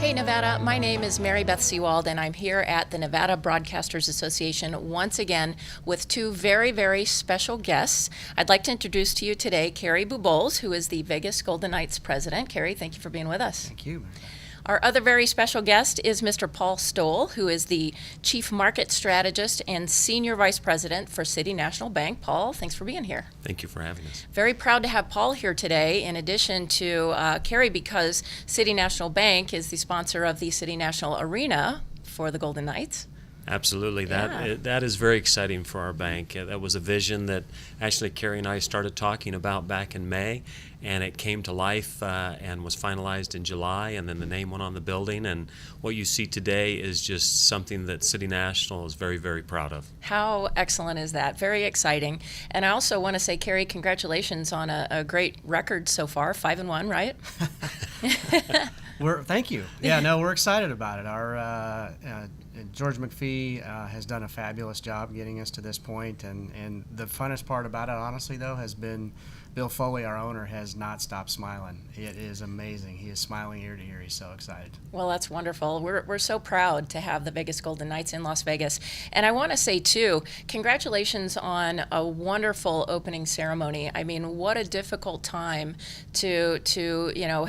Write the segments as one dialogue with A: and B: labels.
A: Hey, Nevada. My name is Mary Beth Seawald, and I'm here at the Nevada Broadcasters Association once again with two very, very special guests. I'd like to introduce to you today Carrie Bubols, who is the Vegas Golden Knights president. Carrie, thank you for being with us.
B: Thank you.
A: Our other very special guest is Mr. Paul Stoll, who is the Chief Market Strategist and Senior Vice President for City National Bank. Paul, thanks for being here.
C: Thank you for having us.
A: Very proud to have Paul here today, in addition to Carrie, because City National Bank is the sponsor of the City National Arena for the Golden Knights.
C: Absolutely.
A: Yeah.
C: That is very exciting for our bank. That was a vision that actually Carrie and I started talking about back in May, and it came to life and was finalized in July, and then the name went on the building. And what you see today is just something that City National is very, very proud of.
A: How excellent is that? Very exciting. And I also want to say, Carrie, congratulations on a great record so far, 5-1, right?
B: Thank you. Yeah, no, we're excited about it. Our George McPhee has done a fabulous job getting us to this point, and the funnest part about it, honestly, though, has been Bill Foley, our owner, has not stopped smiling. It is amazing. He is smiling ear to ear. He's so excited.
A: Well, that's wonderful. We're so proud to have the Vegas Golden Knights in Las Vegas. And I want to say, too, congratulations on a wonderful opening ceremony. I mean, what a difficult time to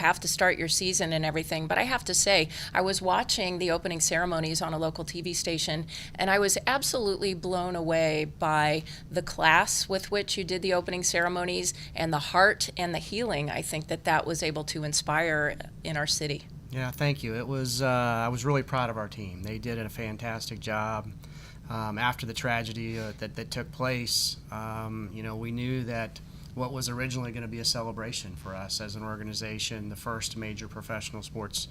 A: have to start your season and everything. But I have to say, I was watching the opening ceremonies on a local TV station, and I was absolutely blown away by the class with which you did the opening ceremonies and the heart and the healing I think that was able to inspire in our city.
B: Yeah, thank you. It was I was really proud of our team. They did a fantastic job. After the tragedy that took place, we knew that what was originally going to be a celebration for us as an organization, the first major professional sports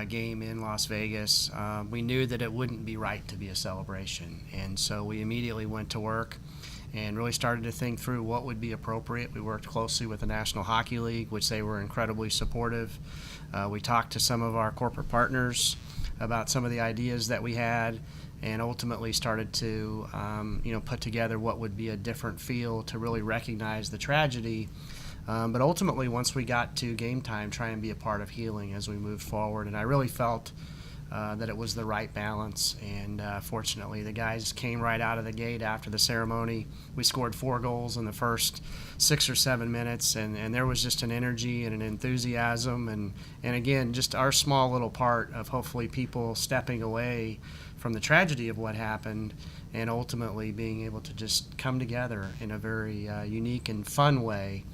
B: game in Las Vegas, we knew that it wouldn't be right to be a celebration. And so we immediately went to work and really started to think through what would be appropriate. We worked closely with the National Hockey League, which they were incredibly supportive. We talked to some of our corporate partners about some of the ideas that we had, and ultimately started to put together what would be a different feel to really recognize the tragedy. But ultimately, once we got to game time, try and be a part of healing as we moved forward. And I really felt that it was the right balance. And fortunately, the guys came right out of the gate after the ceremony. We scored 4 goals in the first 6 or 7 minutes, and there was just an energy and an enthusiasm. And again, just our small little part of hopefully people stepping away from the tragedy of what happened and ultimately being able to just come together in a very unique and fun way.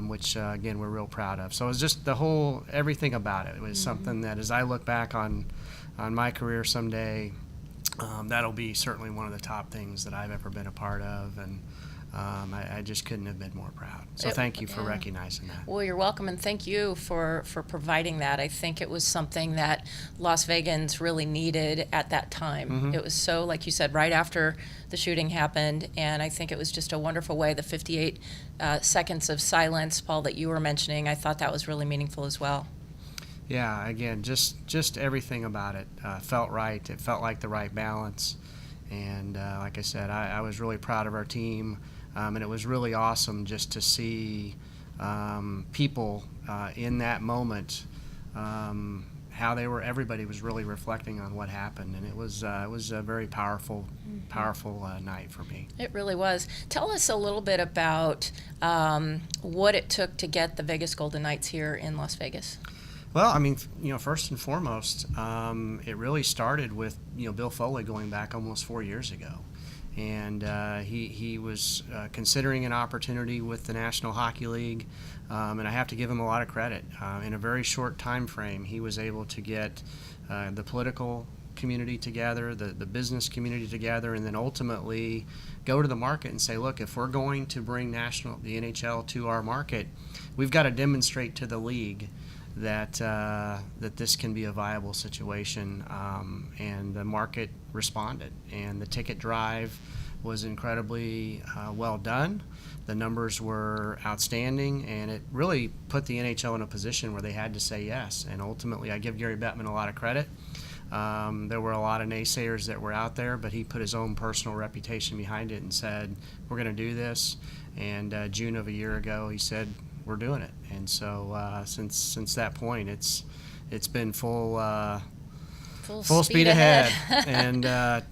B: Which again, we're real proud of. So it was just everything about it. It was something that, as I look back on my career someday, that'll be certainly one of the top things that I've ever been a part of, and I just couldn't have been more proud. So thank you for recognizing that.
A: Well, you're welcome, and thank you for providing that. I think it was something that Las Vegans really needed at that time.
B: Mm-hmm.
A: It was so, like you said, right after the shooting happened, and I think it was just a wonderful way. The 58 seconds of silence, Paul, that you were mentioning, I thought that was really meaningful as well.
B: Yeah, again, just everything about it felt right. It felt like the right balance. And like I said, I was really proud of our team. And it was really awesome just to see people in that moment, how everybody was really reflecting on what happened. And it was a very powerful night for me.
A: It really was. Tell us a little bit about what it took to get the Vegas Golden Knights here in Las Vegas.
B: Well, I mean, first and foremost, it really started with, Bill Foley going back almost 4 years ago. And he was considering an opportunity with the National Hockey League, and I have to give him a lot of credit. In a very short time frame, he was able to get the political community together, the business community together, and then ultimately go to the market and say, look, if we're going to bring the NHL to our market, we've got to demonstrate to the league that this can be a viable situation, and the market responded, and the ticket drive was incredibly well done. The numbers were outstanding, and it really put the NHL in a position where they had to say yes. And ultimately, I give Gary Bettman a lot of credit. There were a lot of naysayers that were out there, but he put his own personal reputation behind it and said, we're going to do this. And June of a year ago, he said, we're doing it. And so since that point, it's it's been full
A: Full
B: speed ahead, and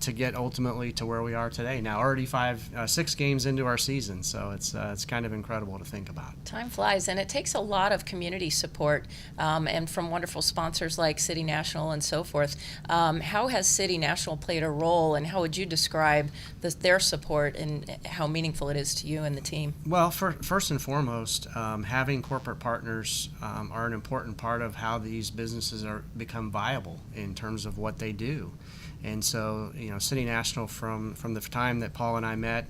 B: to get ultimately to where we are today. Now, already 6 games into our season, so it's kind of incredible to think about.
A: Time flies, and it takes a lot of community support and from wonderful sponsors like City National and so forth. How has City National played a role, and how would you describe their support and how meaningful it is to you and the team?
B: Well, first and foremost, having corporate partners are an important part of how these businesses become viable in terms of what they do. And so, City National, from the time that Paul and I met,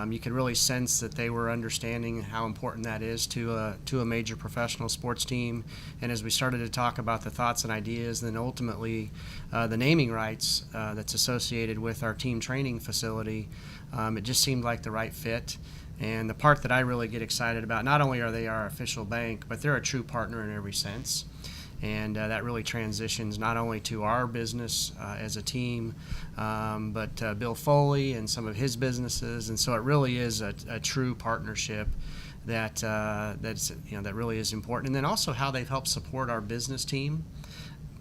B: you could really sense that they were understanding how important that is to a major professional sports team. And as we started to talk about the thoughts and ideas, then ultimately the naming rights that's associated with our team training facility, it just seemed like the right fit. And the part that I really get excited about, not only are they our official bank, but they're a true partner in every sense. And that really transitions not only to our business as a team, but Bill Foley and some of his businesses. And so it really is a true partnership that really is important. And then also how they've helped support our business team.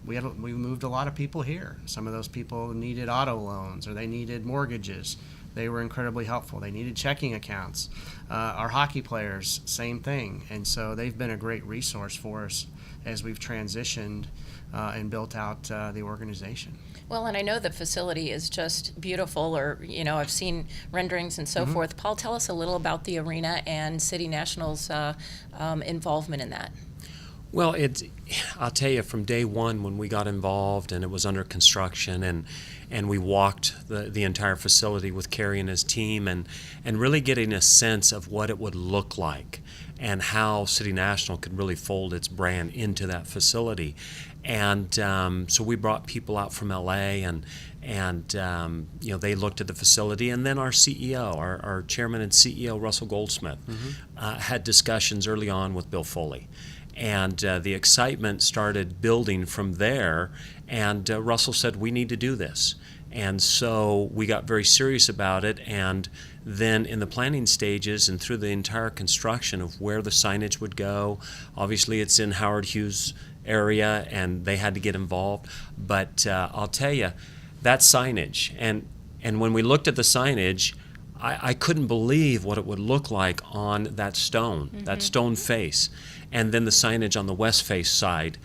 B: We moved a lot of people here. Some of those people needed auto loans or they needed mortgages. They were incredibly helpful. They needed checking accounts. Our hockey players, same thing. And so they've been a great resource for us as we've transitioned and built out the organization.
A: Well, and I know the facility is just beautiful, or, I've seen renderings and so forth. Paul, tell us a little about the arena and City National's involvement in that.
C: Well, I'll tell you, from day one when we got involved and it was under construction and we walked the entire facility with Kerry and his team and really getting a sense of what it would look like and how City National could really fold its brand into that facility. And so we brought people out from LA and they looked at the facility, and then our CEO, our chairman and CEO, Russell Goldsmith, had discussions early on with Bill Foley. And the excitement started building from there, and Russell said, we need to do this. And so we got very serious about it, and then in the planning stages and through the entire construction of where the signage would go, obviously it's in Howard Hughes area, and they had to get involved. But I'll tell you, that signage, and when we looked at the signage, I couldn't believe what it would look like on that stone, that stone face. And then the signage on the west face side.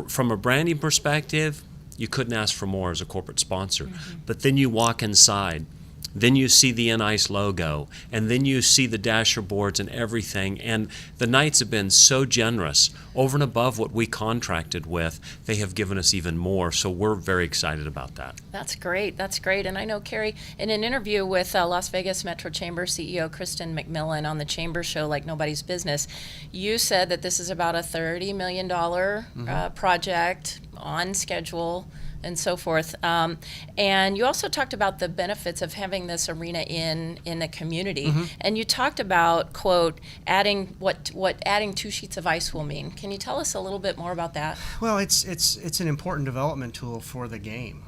C: From a branding perspective, you couldn't ask for more as a corporate sponsor. But then you walk inside, then you see the N-Ice logo, and then you see the dasher boards and everything. And the Knights have been so generous. Over and above what we contracted with, they have given us even more. So we're very excited about that.
A: That's great. That's great. And I know, Kerry, in an interview with Las Vegas Metro Chamber CEO Kristen McMillan on the Chamber Show, Like Nobody's Business, you said that this is about a $30 million project, on schedule, and so forth. And you also talked about the benefits of having this arena in a community. And you talked about, quote, adding what adding 2 sheets of ice will mean. Can you tell us a little bit more about that?
B: Well, it's an important development tool for the game.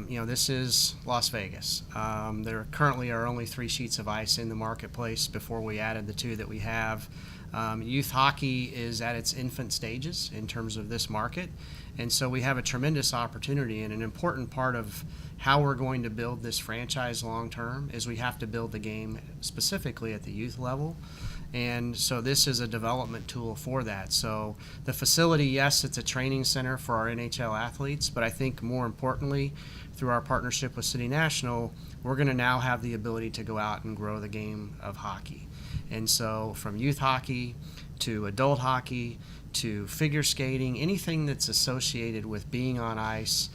B: This is Las Vegas. There currently are only 3 sheets of ice in the marketplace before we added the 2 that we have. Youth hockey is at its infant stages in terms of this market. And so we have a tremendous opportunity, and an important part of how we're going to build this franchise long term is we have to build the game specifically at the youth level. And so this is a development tool for that. So the facility, yes, it's a training center for our NHL athletes, but I think more importantly, through our partnership with City National, we're going to now have the ability to go out and grow the game of hockey. And so from youth hockey to adult hockey to figure skating, anything that's associated with being on ice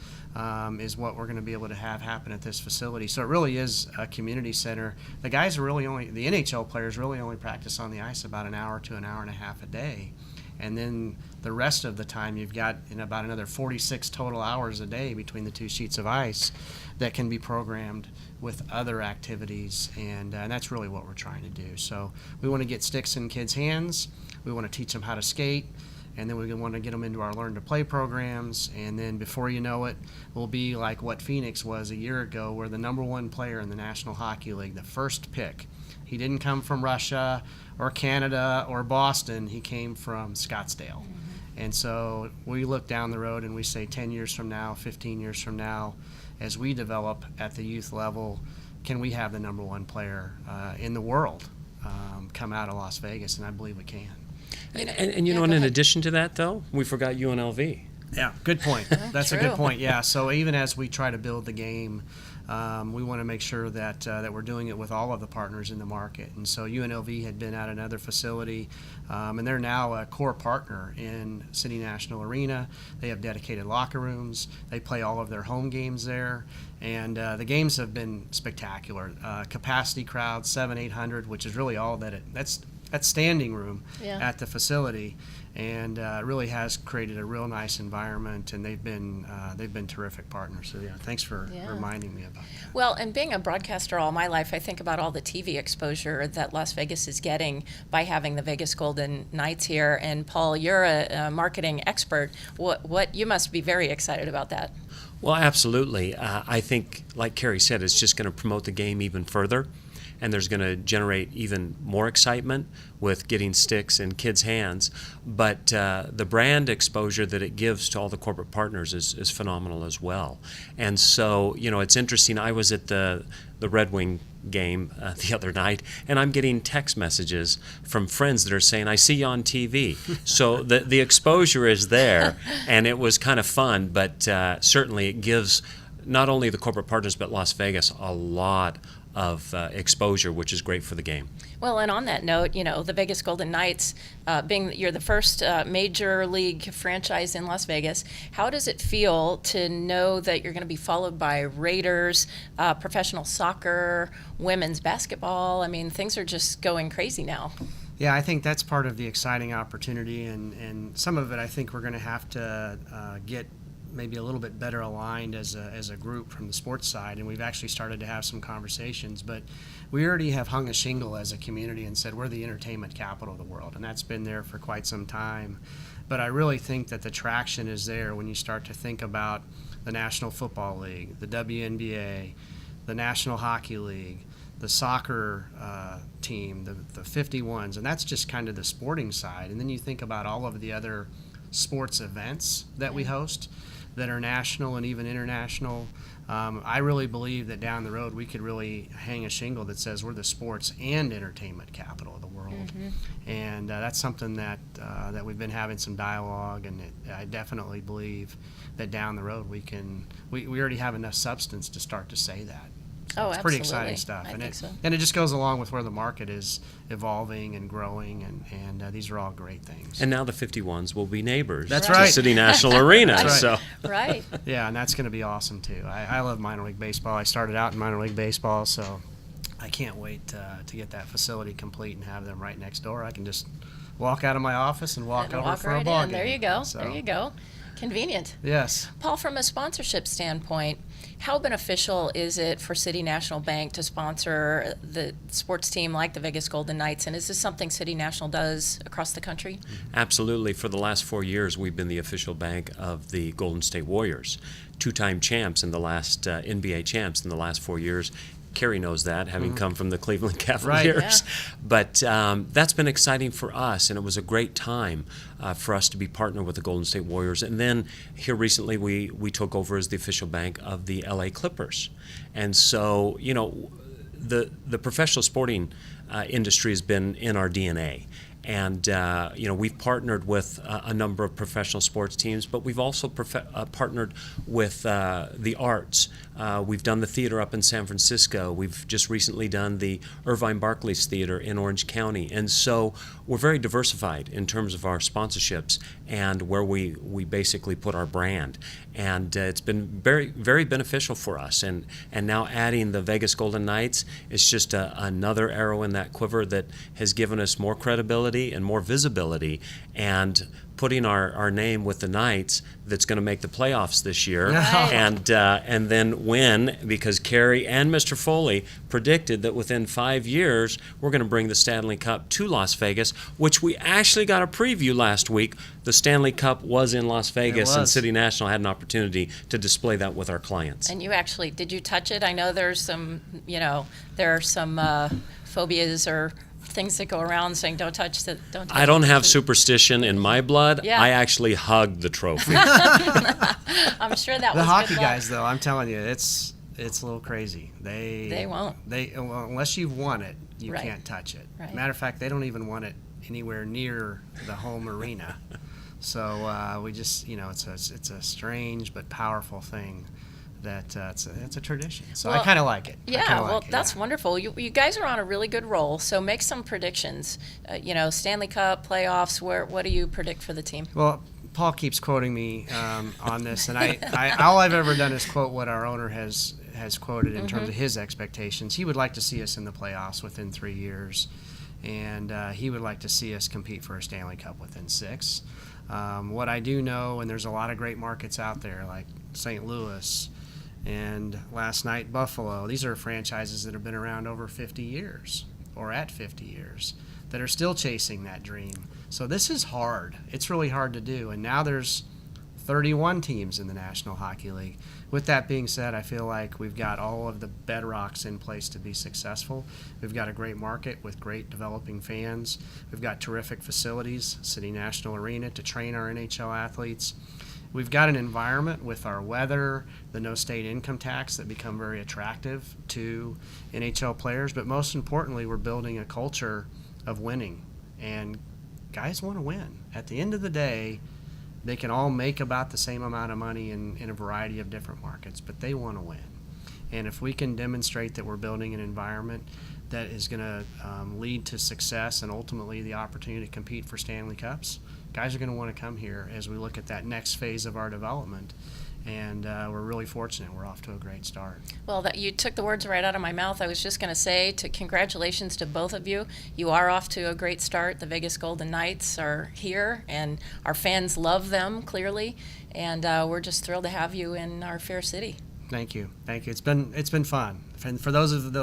B: is what we're going to be able to have happen at this facility. So it really is a community center. The guys are really the NHL players really only practice on the ice about an hour to an hour and a half a day. And then the rest of the time you've got about another 46 total hours a day between the 2 sheets of ice that can be programmed with other activities, and that's really what we're trying to do. So we want to get sticks in kids' hands, we want to teach them how to skate, and then we want to get them into our Learn to Play programs, and then before you know it, we'll be like what Phoenix was a year ago. We're the #1 player in the National Hockey League, the first pick. He didn't come from Russia or Canada or Boston, he came from Scottsdale. And so we look down the road and we say 10 years from now, 15 years from now, as we develop at the youth level, can we have the number one player in the world come out of Las Vegas? And I believe we can.
C: And you know,
A: go
C: and in
A: ahead.
C: addition to that, though, we forgot UNLV.
B: Yeah, good point. That's a
A: true.
B: good point. Yeah, so even as we try to build the game, we want to make sure that that we're doing it with all of the partners in the market. And so UNLV had been at another facility, and they're now a core partner in City National Arena. They have dedicated locker rooms. They play all of their home games there, and the games have been spectacular. Capacity crowd 700-800, which is really all that's standing room
A: Yeah.
B: at the facility, and it really has created a real nice environment, and they've been terrific partners. So yeah, thanks for
A: Yeah.
B: reminding me about that.
A: Well, and being a broadcaster all my life, I think about all the TV exposure that Las Vegas is getting by having the Vegas Golden Knights here. And Paul, you're a marketing expert. What you must be very excited about that.
C: Well, absolutely. I think, like Carrie said, it's just going to promote the game even further. And there's going to generate even more excitement with getting sticks in kids' hands. But the brand exposure that it gives to all the corporate partners is phenomenal as well. And so, you know, it's interesting. I was at the Red Wing game the other night, and I'm getting text messages from friends that are saying, I see you on TV. So the exposure is there, and it was kind of fun. But certainly it gives not only the corporate partners but Las Vegas a lot of exposure, which is great for the game.
A: Well, and on that note, you know, the Vegas Golden Knights, you're the first major league franchise in Las Vegas. How does it feel to know that you're going to be followed by Raiders, professional soccer, women's basketball? I mean, things are just going crazy now.
B: Yeah, I think that's part of the exciting opportunity, and some of it I think we're going to have to get maybe a little bit better aligned as a group from the sports side, and we've actually started to have some conversations. But we already have hung a shingle as a community and said we're the entertainment capital of the world, and that's been there for quite some time. But I really think that the traction is there when you start to think about the National Football League, the WNBA, the National Hockey League, the soccer team, the 51s, and that's just kind of the sporting side. And then you think about all of the other sports events that we host that are national and even international. I really believe that down the road we could really hang a shingle that says we're the sports and entertainment capital of the world. And that's something that we've been having some dialogue, and I definitely believe that down the road we already have enough substance to start to say that.
A: Oh,
B: It's pretty
A: absolutely.
B: exciting stuff.
A: I
B: and
A: think so.
B: And it just goes along with where the market is evolving and growing, and these are all great things.
C: And now the 51s will be neighbors
B: That's
C: to
B: right.
C: City National Arena.
B: That's right.
C: So
A: Right.
B: Yeah, and that's going to be awesome too. I love minor league baseball. I started out in minor league baseball, so I can't wait to get that facility complete and have them right next door. I can just walk out of my office and walk
A: And
B: over
A: walk
B: for
A: right
B: a ball
A: in.
B: game.
A: There you go.
B: So,
A: There you go. Convenient.
B: Yes.
A: Paul, from a sponsorship standpoint, how beneficial is it for City National Bank to sponsor the sports team like the Vegas Golden Knights? And is this something City National does across the country?
C: absolutely, for the last 4 years, we've been the official bank of the Golden State Warriors, two-time champs in the last NBA champs in the last 4 years. Carrie knows that, having come from the Cleveland Cavaliers. But that's been exciting for us, and it was a great time for us to be partnered with the Golden State Warriors. And then here recently, we took over as the official bank of the LA Clippers. And so, you know, the professional sporting industry has been in our DNA. And, you know, we've partnered with a number of professional sports teams, but we've also partnered with the arts. We've done the theater up in San Francisco. We've just recently done the Irvine Barclays Theater in Orange County. And so we're very diversified in terms of our sponsorships and where we basically put our brand. And it's been very, very beneficial for us. And now adding the Vegas Golden Knights is just another arrow in that quiver that has given us more credibility and more visibility, and putting our name with the Knights that's going to make the playoffs this year.
A: Right.
C: And then win, because Carrie and Mr. Foley predicted that within 5 years we're going to bring the Stanley Cup to Las Vegas, which we actually got a preview last week. The Stanley Cup was in Las Vegas, and
B: was.
C: City National had an opportunity to display that with our clients.
A: And you actually, did you touch it? I know there's some, you know, there are some phobias or things that go around saying don't touch the don't. Touch
C: I don't
A: the
C: have
A: trophy."
C: superstition in my blood.
A: Yeah.
C: I actually hug the trophy.
A: I'm sure that
B: The
A: was
B: hockey
A: good luck.
B: guys, though, I'm telling you, it's a little crazy.
A: They won't.
B: Well, unless you've won it, you
A: Right.
B: can't touch it.
A: Right.
B: Matter of fact, they don't even want it anywhere near the home arena. So we just, it's a strange but powerful thing that it's a tradition. So I
A: Well,
B: kind of like it. I
A: Yeah,
B: kinda
A: well,
B: like it,
A: that's
B: yeah.
A: wonderful. You guys are on a really good roll, so make some predictions. Stanley Cup, playoffs, what do you predict for the team?
B: Well, Paul keeps quoting me on this, and all I've ever done is quote what our owner has quoted in terms of his expectations. He would like to see us in the playoffs within 3 years, and he would like to see us compete for a Stanley Cup within 6. What I do know, and there's a lot of great markets out there like St. Louis and last night Buffalo. These are franchises that have been around over 50 years or at 50 years that are still chasing that dream. So this is hard. It's really hard to do. And now there's 31 teams in the National Hockey League. With that being said, I feel like we've got all of the bedrocks in place to be successful. We've got a great market with great developing fans. We've got terrific facilities, City National Arena, to train our NHL athletes. We've got an environment with our weather, the no state income tax that become very attractive to NHL players. But most importantly, we're building a culture of winning. And guys want to win. At the end of the day, they can all make about the same amount of money in a variety of different markets, but they want to win. And if we can demonstrate that we're building an environment that is going to lead to success and ultimately the opportunity to compete for Stanley Cups, guys are going to want to come here as we look at that next phase of our development. And we're really fortunate. We're off to a great start.
A: Well, you took the words right out of my mouth. I was just going to say congratulations to both of you. You are off to a great start. The Vegas Golden Knights are here, and our fans love them, clearly. And we're just thrilled to have you in our fair city.
B: Thank you. It's been fun. And for those of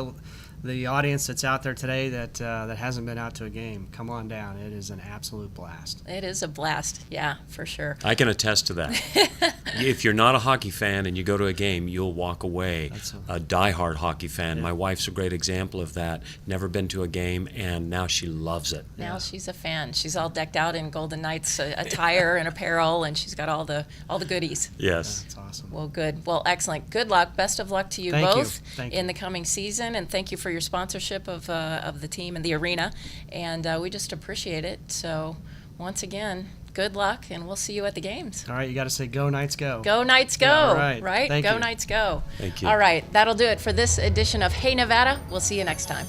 B: the audience that's out there today that hasn't been out to a game, come on down. It is an absolute blast.
A: It is a blast, yeah, for sure.
C: I can attest to that. If you're not a hockey fan and you go to a game, you'll walk away a diehard hockey fan.
B: Yeah.
C: My wife's a great example of that. Never been to a game, and now she loves it.
A: Now she's a fan. She's all decked out in Golden Knights attire and apparel, and she's got all the goodies.
C: Yes.
B: That's awesome.
A: Well, good. Well, excellent. Good luck. Best of luck to you
B: Thank you.
A: both
B: Thank
A: in
B: you.
A: the coming season, and thank you for your sponsorship of the team and the arena. And we just appreciate it. So, once again, good luck, and we'll see you at the games.
B: All right, you got to say go Knights go.
A: Go Knights, go!
B: Yeah, all right.
A: Right?
B: Thank
A: Go
B: you.
A: Knights, go!
C: Thank you.
A: All right, that'll do it for this edition of Hey Nevada. We'll see you next time.